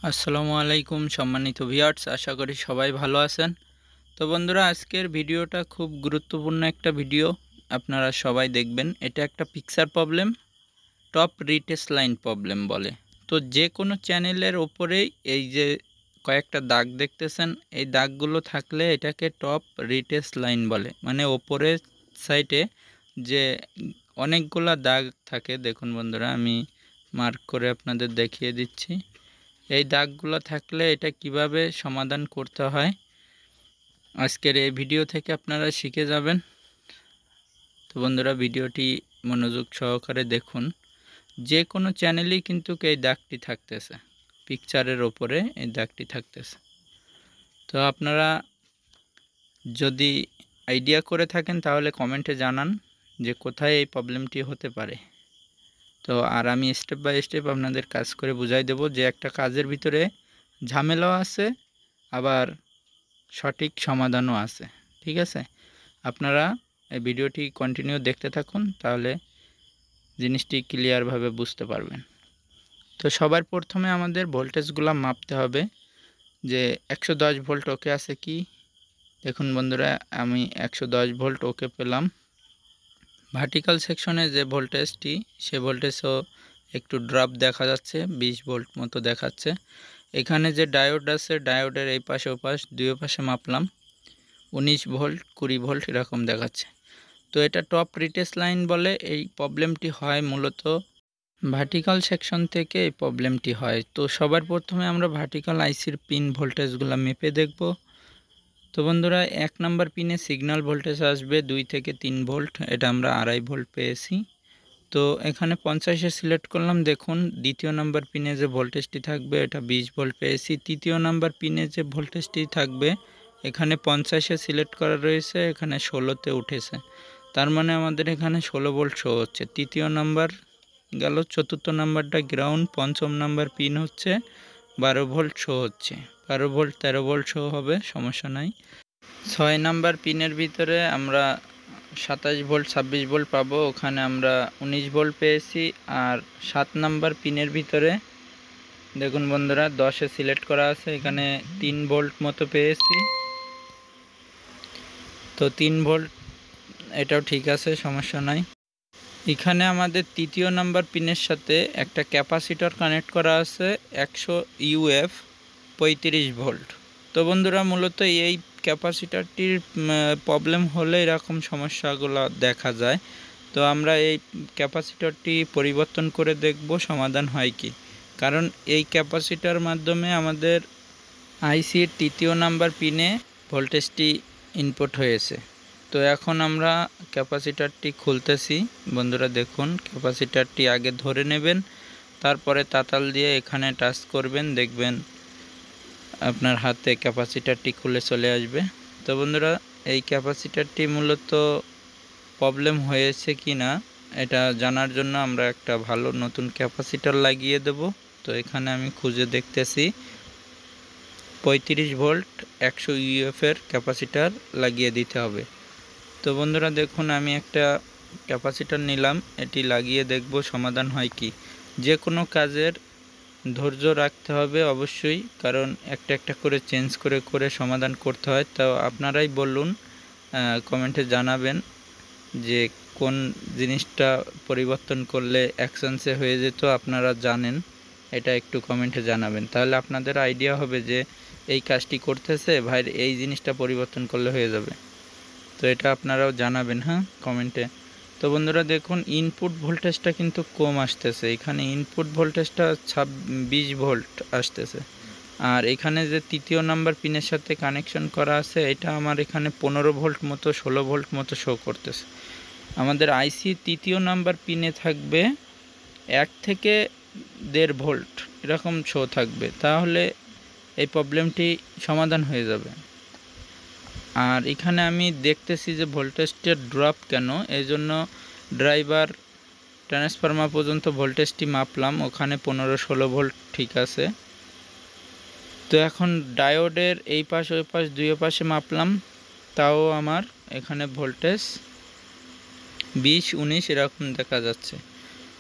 আসসালামু আলাইকুম সম্মানিত ভিউয়ার্স, আশা করি সবাই ভালো আছেন। তো বন্ধুরা, আজকের ভিডিওটা খুব গুরুত্বপূর্ণ একটা ভিডিও, আপনারা সবাই দেখবেন। এটা একটা পিকচার প্রবলেম, টপ রিটেস লাইন প্রবলেম বলে। তো যে কোনো চ্যানেলের ওপরেই এই যে কয়েকটা দাগ দেখতেছেন, এই দাগগুলো থাকলে এটাকে টপ রিটেস লাইন বলে। মানে ওপরের সাইডে যে অনেকগুলা দাগ থাকে, দেখুন বন্ধুরা, আমি মার্ক করে আপনাদের দেখিয়ে দিচ্ছি। এই দাগগুলো থাকলে এটা কিভাবে সমাধান করতে হয় আজকের এই ভিডিও থেকে আপনারা শিখে যাবেন। তো বন্ধুরা, ভিডিওটি মনোযোগ সহকারে দেখুন। যে কোনো চ্যানেলেই কিন্তু এই দাগটি থাকতেছে, পিকচারের ওপরে এই দাগটি থাকতেছে। তো আপনারা যদি আইডিয়া করে থাকেন তাহলে কমেন্টে জানান যে কোথায় এই প্রবলেমটি হতে পারে। তো আর আমি স্টেপ বাই স্টেপ আপনাদের কাজ করে বুঝাই দেব যে একটা কাজের ভিতরে ঝামেলাও আছে, আবার সঠিক সমাধানও আছে। ঠিক আছে, আপনারা এই ভিডিওটি কন্টিনিউ দেখতে থাকুন, তাহলে জিনিসটি ক্লিয়ারভাবে বুঝতে পারবেন। তো সবার প্রথমে আমাদের ভোল্টেজগুলো মাপতে হবে যে 110 ভোল্ট ওকে আছে কি। দেখুন বন্ধুরা, আমি 110 ভোল্ট ওকে পেলাম। ভার্টিক্যাল সেকশনে যে ভোল্টেজটি, সে ভোল্টেজও একটু ড্রপ দেখা যাচ্ছে, 20 ভোল্ট মতো দেখাচ্ছে। এখানে যে ডায়োড আছে, ডায়োডের এই পাশে ও পাশ দুই পাশে মাপলাম, 19 ভোল্ট 20 ভোল্ট এরকম দেখাচ্ছে। তো এটা টপ রিটেস লাইন বলে। এই প্রবলেমটি হয় মূলত ভার্টিক্যাল সেকশন থেকে, এই প্রবলেমটি হয়। তো সবার প্রথমে আমরা ভার্টিক্যাল আইসির পিন ভোল্টেজগুলো মেপে দেখব। তো বন্ধুরা, 1 নাম্বার পিনে সিগন্যাল ভোল্টেজ আসবে 2 থেকে 3 ভোল্ট, এটা আমরা 2.5 ভোল্ট পেয়েছি। তো এখানে 50-এ সিলেক্ট করলাম। দেখুন দ্বিতীয় নাম্বার পিনে যে ভোল্টেজটি থাকবে এটা 20 ভোল্ট পেয়েছি। তৃতীয় নাম্বার পিনে যে ভোল্টেজটি থাকবে এখানে 50-এ সিলেক্ট করা রয়েছে, এখানে 16-তে উঠেছে। তার মানে আমাদের এখানে 16 ভোল্ট শো হচ্ছে। তৃতীয় নাম্বার গেল, চতুর্থ নাম্বারটা গ্রাউন্ড, পঞ্চম নাম্বার পিন হচ্ছে 12 ভোল্ট শো হচ্ছে। 12 ভোল্ট 13 ভোল্ট শো হবে, সমস্যা নাই। 6 নাম্বার পিনের ভিতরে আমরা 27 ভোল্ট 26 ভোল্ট পাবো, ওখানে আমরা 19 ভোল্ট পেয়েছি। আর 7 নাম্বার পিনের ভিতরে দেখুন বন্ধুরা, 10-এ সিলেক্ট করা আছে, এখানে 3 ভোল্ট মতো পেয়েছি। তো 3 ভোল্ট এটাও ঠিক আছে, সমস্যা নাই। এখানে আমাদের তৃতীয় নাম্বার পিনের সাথে একটা ক্যাপাসিটর কানেক্ট করা আছে 100 ইউএফ 35 ভোল্ট। তো বন্ধুরা, মূলত এই ক্যাপাসিটরটির প্রবলেম হলে এরকম সমস্যাগুলো দেখা যায়। তো আমরা এই ক্যাপাসিটরটি পরিবর্তন করে দেখব সমাধান হয় কি। কারণ এই ক্যাপাসিটর মাধ্যমে আমাদের আইসির তৃতীয় নাম্বার পিনে ভোল্টেজটি ইনপুট হয়েছে। তো এখন আমরা ক্যাপাসিটরটি খুলতেছি। বন্ধুরা দেখুন, ক্যাপাসিটরটি আগে ধরে নেবেন, তারপরে তাতাল দিয়ে এখানে টাচ করবেন, দেখবেন আপনার হাতে ক্যাপাসিটরটি খুলে চলে আসবে। তো বন্ধুরা, এই ক্যাপাসিটরটি মূলত প্রবলেম হয়েছে কি না এটা জানার জন্য আমরা একটা ভালো নতুন ক্যাপাসিটর লাগিয়ে দেব। তো এখানে আমি খুঁজে দেখতেছি 35 ভোল্ট 100 ইউএফের ক্যাপাসিটর লাগিয়ে দিতে হবে। তো বন্ধুরা দেখুন, আমি একটা ক্যাপাসিটর নিলাম, এটি লাগিয়ে দেখব সমাধান হয় কি। যে কোনো কাজের ধৈর্য রাখতে হবে অবশ্যই, কারণ একটা একটা করে চেঞ্জ করে করে সমাধান করতে হয়। তো আপনারাই বলুন, কমেন্টে জানাবেন যে কোন জিনিসটা পরিবর্তন করলে অ্যাকশনসে হয়ে যেত, আপনারা জানেন, এটা একটু কমেন্টে জানাবেন। তাহলে আপনাদের আইডিয়া হবে যে এই কাজটি করতেছে ভাই, এই জিনিসটা পরিবর্তন করলে হয়ে যাবে। তো এটা আপনারাও জানাবেন হ্যাঁ, কমেন্টে। তো বন্ধুরা দেখুন, ইনপুট ভোল্টেজটা কিন্তু কম আসতেছে। এখানে ইনপুট ভোল্টেজটা 20 ভোল্ট আসতেছে। আর এখানে যে তৃতীয় নাম্বার পিনের সাথে কানেকশন করা আছে, এটা আমার এখানে 15 ভোল্ট মতো 16 ভোল্ট মতো শো করতেছে। আমাদের আইসি তৃতীয় নাম্বার পিনে থাকবে 1 থেকে 1.5 ভোল্ট এরকম শো থাকবে, তাহলে এই প্রবলেমটি সমাধান হয়ে যাবে। আর এখানে আমি দেখতেছি যে ভোল্টেজটা ড্রপ কেন, এই জন্য ড্রাইভার ট্রান্সফরমার পর্যন্ত ভোল্টেজটি মাপলাম, ওখানে 15-16 ভোল্ট ঠিক আছে। তো এখন ডায়োডের এই পাশ ওই পাশ দুই পাশে মাপলাম, তাও আমার এখানে ভোল্টেজ 20-19 এরকম দেখা যাচ্ছে।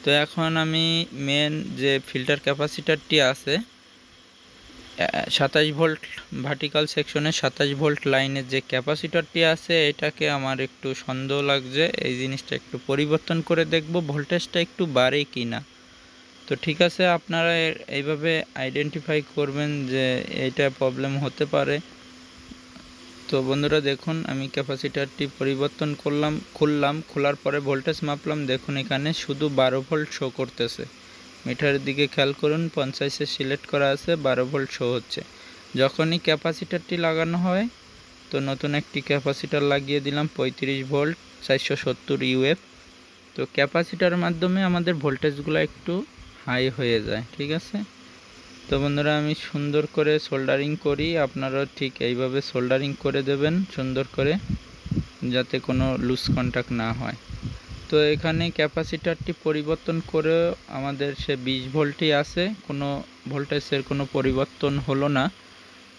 তো এখন আমি মেন যে ফিল্টার ক্যাপাসিটরটি আছে 27 ভোল্ট ভার্টিক্যাল সেকশনে 27 ভোল্ট লাইনের যে ক্যাপাসিটরটি আছে এটাকে আমার একটু সন্দেহ লাগছে। এই জিনিসটা একটু পরিবর্তন করে দেখব ভোল্টেজটা একটু বাড়ে কি না। তো ঠিক আছে, আপনারা এইভাবে আইডেন্টিফাই করবেন যে এইটা প্রবলেম হতে পারে। তো বন্ধুরা দেখুন, আমি ক্যাপাসিটরটি পরিবর্তন খুললাম, খোলার পরে ভোল্টেজ মাপলাম। দেখুন এখানে শুধু 12 ভোল্ট শো করতেছে। মিটারের দিকে খেয়াল করুন, 50-এ সিলেক্ট করা আছে, 12 ভোল্ট শো হচ্ছে। যখনই ক্যাপাসিটরটি লাগানো হয় তো নতুন একটি ক্যাপাসিটর লাগিয়ে দিলাম 35 ভোল্ট 470 ইউএফ। তো ক্যাপাসিটরের মাধ্যমে আমাদের ভোল্টেজগুলো একটু হাই হয়ে যায়, ঠিক আছে। তো বন্ধুরা আমি সুন্দর করে সোল্ডারিং করি, আপনারাও ঠিক এইভাবে সোল্ডারিং করে দেবেন সুন্দর করে, যাতে কোনো লুজ কন্টাক্ট না হয়। তো এখানে ক্যাপাসিটরটি পরিবর্তন করে আমাদের সে 20 ভোল্টই আছে, কোনো ভোল্টেজের কোনো পরিবর্তন হলো না।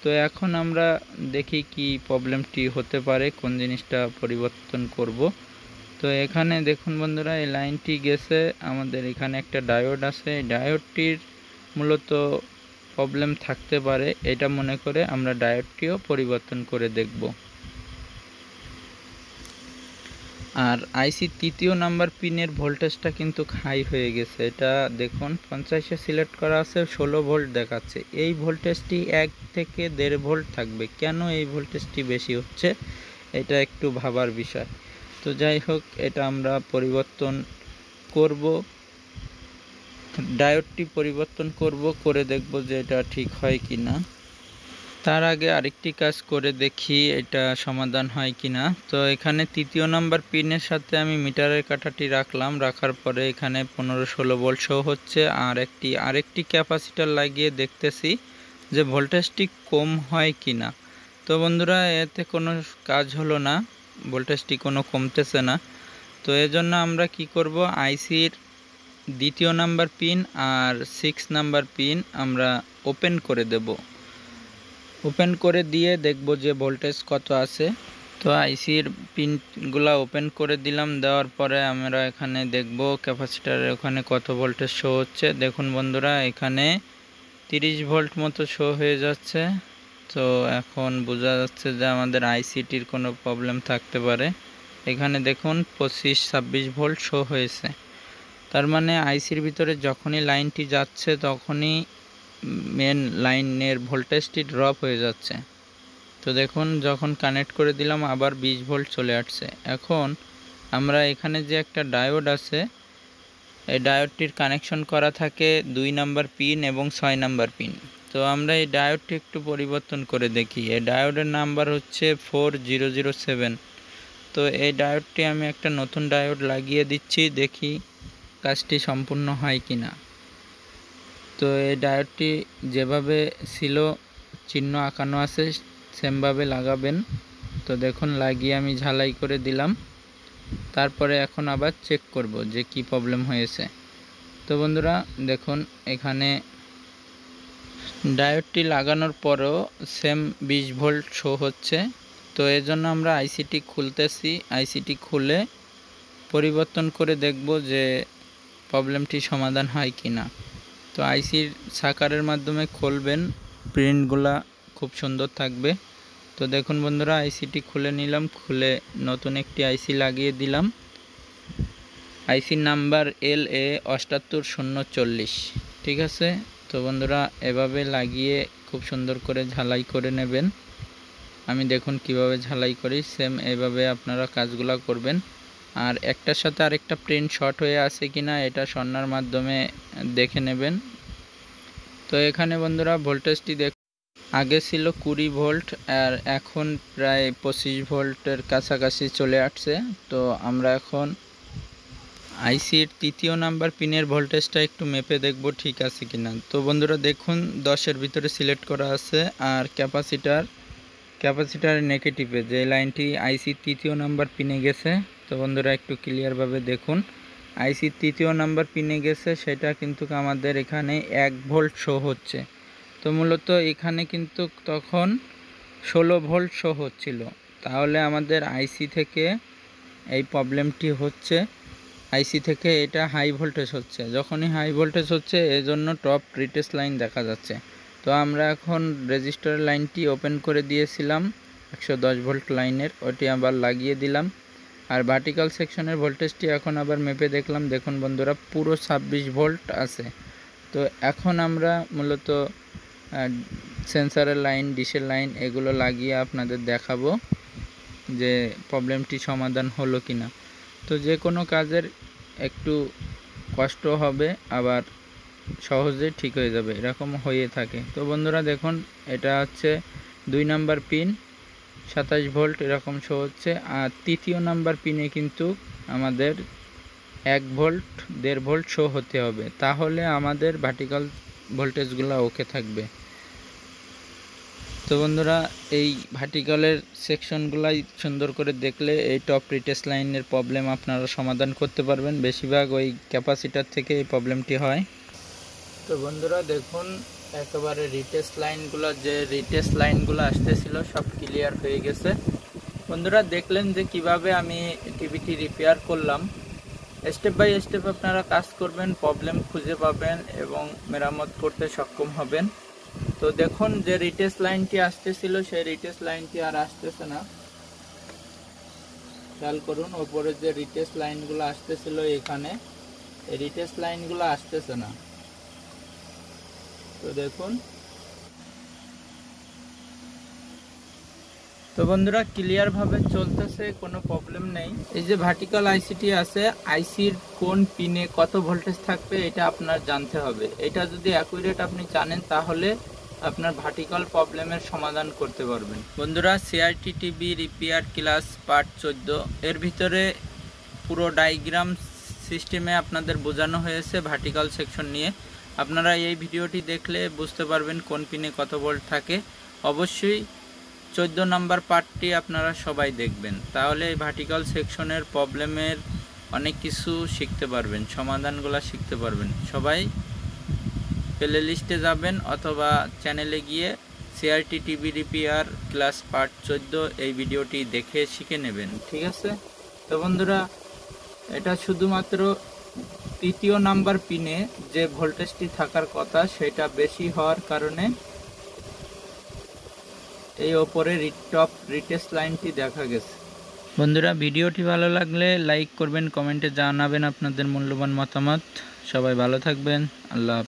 তো এখন আমরা দেখি কি প্রবলেমটি হতে পারে, কোন জিনিসটা পরিবর্তন করব। তো এখানে দেখুন বন্ধুরা, এই লাইনটি গেছে, আমাদের এখানে একটা ডায়োড আছে, এই ডায়োডটির মূলত প্রবলেম থাকতে পারে, এটা মনে করে আমরা ডায়োডটিও পরিবর্তন করে দেখব। আর আইসি 3য় নাম্বার পিনের ভোল্টেজটা কিন্তু হাই হয়ে গেছে। এটা দেখুন 50-এ সিলেক্ট করা আছে, 16 ভোল্ট দেখাচ্ছে। এই ভোল্টেজটি 1 থেকে 1.5 ভোল্ট থাকবে, কেন এই ভোল্টেজটি বেশি হচ্ছে এটা একটু ভাবার বিষয়। তো যাই হোক, এটা আমরা পরিবর্তন করব, ডায়োডটি পরিবর্তন করব, করে দেখব যে এটা ঠিক হয় কি না। তার আগে আরেকটি কাজ করে দেখি এটা সমাধান হয় কি না। তো এখানে 3য় নাম্বার পিনের সাথে আমি মিটারের কাঁটাটি রাখলাম, রাখার পরে এখানে 15-16 ভোল্ট শো হচ্ছে। আর আরেকটি ক্যাপাসিটর লাগিয়ে দেখতেছি যে ভোল্টেজটি কম হয় কি না। তো বন্ধুরা এতে কোনো কাজ হলো না, ভোল্টেজটি কোনো কমতেছে না। তো এজন্য আমরা কি করব, আইসির 2য় নাম্বার পিন আর 6 নাম্বার পিন আমরা ওপেন করে দেব। ওপেন করে দিয়ে দেখব যে ভোল্টেজ কত আছে। তো আইসির পিনগুলা ওপেন করে দিলাম, দেওয়ার পরে আমরা এখানে দেখব ক্যাপাসিটারের ওখানে কত ভোল্টেজ শো হচ্ছে। দেখুন বন্ধুরা এখানে 30 ভোল্ট মতো শো হয়ে যাচ্ছে। তো এখন বোঝা যাচ্ছে যে আমাদের আইসিটির কোনো প্রবলেম থাকতে পারে। এখানে দেখুন 25-26 ভোল্ট শো হয়েছে। তার মানে আইসির ভিতরে যখনই লাইনটি যাচ্ছে তখনই মেন লাইনের ভোল্টেজটি ড্রপ হয়ে যাচ্ছে। তো দেখুন যখন কানেক্ট করে দিলাম আবার 20 ভোল্ট চলে আসছে। এখন আমরা এখানে যে একটা ডায়োড আছে, এই ডায়োডটির কানেকশন করা থাকে 2 নাম্বার পিন এবং 6 নাম্বার পিন। তো আমরা এই ডায়োডটি একটু পরিবর্তন করে দেখি। এই ডায়োডের নাম্বার হচ্ছে 4007। তো এই ডায়োডটি আমি একটা নতুন ডায়োড লাগিয়ে দিচ্ছি, দেখি কাজটি সম্পূর্ণ হয় কি না। তো এই ডায়োডটি যেভাবে ছিল চিহ্ন আঁকানো আছে সেমভাবে লাগাবেন। তো দেখুন লাগিয়ে আমি ঝালাই করে দিলাম, তারপরে এখন আবার চেক করব যে কি প্রবলেম হয়েছে। তো বন্ধুরা দেখুন এখানে ডায়োডটি লাগানোর পরেও সেম 20 ভোল্ট শো হচ্ছে। তো এর জন্য আমরা আইসিটি খুলতেছি, আইসিটি খুলে পরিবর্তন করে দেখব যে প্রবলেমটি সমাধান হয় কি না। তো আইসির সাকারের মাধ্যমে খুলবেন, প্রিন্টগুলা খুব সুন্দর থাকবে। তো দেখুন বন্ধুরা আইসিটি খুলে নিলাম, খুলে নতুন একটি আইসি লাগিয়ে দিলাম। আইসির নাম্বার LA78040, ঠিক আছে। তো বন্ধুরা এভাবে লাগিয়ে খুব সুন্দর করে ঝালাই করে নেবেন। আমি দেখুন কিভাবে ঝালাই করি, সেম এভাবে আপনারা কাজগুলো করবেন। আর একটার সাথে আরেকটা প্রিন্ট শর্ট হয়ে আছে কিনা এটা সরানোর মাধ্যমে দেখে নেবেন। তো এখানে বন্ধুরা ভোল্টেজটি আগে ছিল 20 ভোল্ট আর এখন প্রায় 25 ভোল্টের কাছাকাছি চলে আসছে। তো আমরা এখন আইসির 3য় নাম্বার পিনের ভোল্টেজটা একটু মেপে দেখব ঠিক আছে কিনা। তো বন্ধুরা দেখুন 10-এর ভিতরে সিলেক্ট করা আছে। আর ক্যাপাসিটার নেগেটিভে যে লাইনটি আইসির 3য় নাম্বার পিনে গেছে, তো বন্ধুরা একটু ক্লিয়ারভাবে দেখুন আইসির 3য় নাম্বার পিনে গেছে, সেটা কিন্তু আমাদের এখানে 1 ভোল্ট শো হচ্ছে। তো মূলত এখানে কিন্তু তখন 16 ভোল্ট শো হচ্ছিল। তাহলে আমাদের আইসি থেকে এই প্রবলেমটি হচ্ছে, আইসি থেকে এটা হাই ভোল্টেজ হচ্ছে। যখনই হাই ভোল্টেজ হচ্ছে এজন্য টপ রিটেস্ট লাইন দেখা যাচ্ছে। তো আমরা এখন রেজিস্টার লাইনটি ওপেন করে দিয়েছিলাম 110 ভোল্ট লাইনের, ওটি আবার লাগিয়ে দিলাম। আর ভার্টিক্যাল সেকশনের ভোল্টেজটি এখন আবার মেপে দেখলাম। দেখুন বন্ধুরা, পুরো 26 ভোল্ট আছে। তো এখন আমরা মূলত সেন্সারের লাইন, ডিশের লাইন এগুলো লাগিয়ে আপনাদের দেখাবো যে প্রবলেমটি সমাধান হলো কিনা। তো যে কোনো কাজের একটু কষ্ট হবে, আবার সহজে ঠিক হয়ে যাবে, এরকম হয়ে থাকে। তো বন্ধুরা দেখুন, এটা হচ্ছে 2 নাম্বার পিন, 27 ভোল্ট এরকম শো হচ্ছে। আর তৃতীয় নাম্বার পিনে কিন্তু আমাদের 1 ভোল্ট 1.5 ভোল্ট শো হতে হবে, তাহলে আমাদের ভার্টিক্যাল ভোল্টেজগুলো ওকে থাকবে। তো বন্ধুরা, এই ভার্টিক্যালের সেকশনগুলাই সুন্দর করে দেখলে এই টপ রিটেস্ট লাইনের প্রবলেম আপনারা সমাধান করতে পারবেন। বেশিরভাগ ওই ক্যাপাসিটার থেকে এই প্রবলেমটি হয়। তো বন্ধুরা দেখুন, একেবারে রিটেস্ট লাইনগুলো আসতেছিল সব ক্লিয়ার হয়ে গেছে। বন্ধুরা দেখলেন যে কিভাবে আমি টিভিটি রিপেয়ার করলাম। স্টেপ বাই স্টেপ আপনারা কাজ করবেন, প্রবলেম খুঁজে পাবেন এবং মেরামত করতে সক্ষম হবেন। তো দেখুন, যে রিটেস্ট লাইনটি আসতেছিল সেই রিটেস্ট লাইনটি আর আসতেছে না। খেয়াল করুন, ওপরে যে রিটেস্ট লাইনগুলো আসতেছিল এখানে, এই রিটেস্ট লাইনগুলো আসতেছে না। তো দেখুন, তো বন্ধুরা ক্লিয়ার ভাবে চলতেছে, কোনো প্রবলেম নেই। এই যে ভার্টিক্যাল আইসিটি আছে, আইসির কোন পিনে কত ভোল্টেজ থাকবে এটা আপনার জানতে হবে। এটা যদি অ্যাকুরেট আপনি জানেন তাহলে আপনার ভার্টিক্যাল প্রবলেমের সমাধান করতে পারবেন। বন্ধুরা, CRT TV repair class part 14 এর ভিতরে পুরো ডায়াগ্রাম সিস্টেমে আপনাদের বোঝানো হয়েছে ভার্টিক্যাল সেকশন নিয়ে। আপনারা এই ভিডিওটি দেখলে বুঝতে পারবেন কোন পিনে কত ভোল্ট থাকে। অবশ্যই 14 নম্বর পার্টটি আপনারা সবাই দেখবেন, তাহলে এই ভার্টিক্যাল সেকশনের প্রবলেমের অনেক কিছু শিখতে পারবেন, সমাধানগুলো শিখতে পারবেন। সবাই প্লে লিস্টে যাবেন অথবা চ্যানেলে গিয়ে CRT TV repair class part 14 এই ভিডিওটি দেখে শিখে নেবেন, ঠিক আছে? তো বন্ধুরা, এটা শুধুমাত্র তৃতীয় নাম্বার পিনে যে ভোল্টেজটি থাকার কথা সেটা বেশি হওয়ার কারণে এই ওপরে টপ রিটেস্ট লাইনটি দেখা গেছে। বন্ধুরা, ভিডিওটি ভালো লাগলে লাইক করবেন, কমেন্টে জানাবেন আপনাদের মূল্যবান মতামত। সবাই ভালো থাকবেন। আল্লাহ।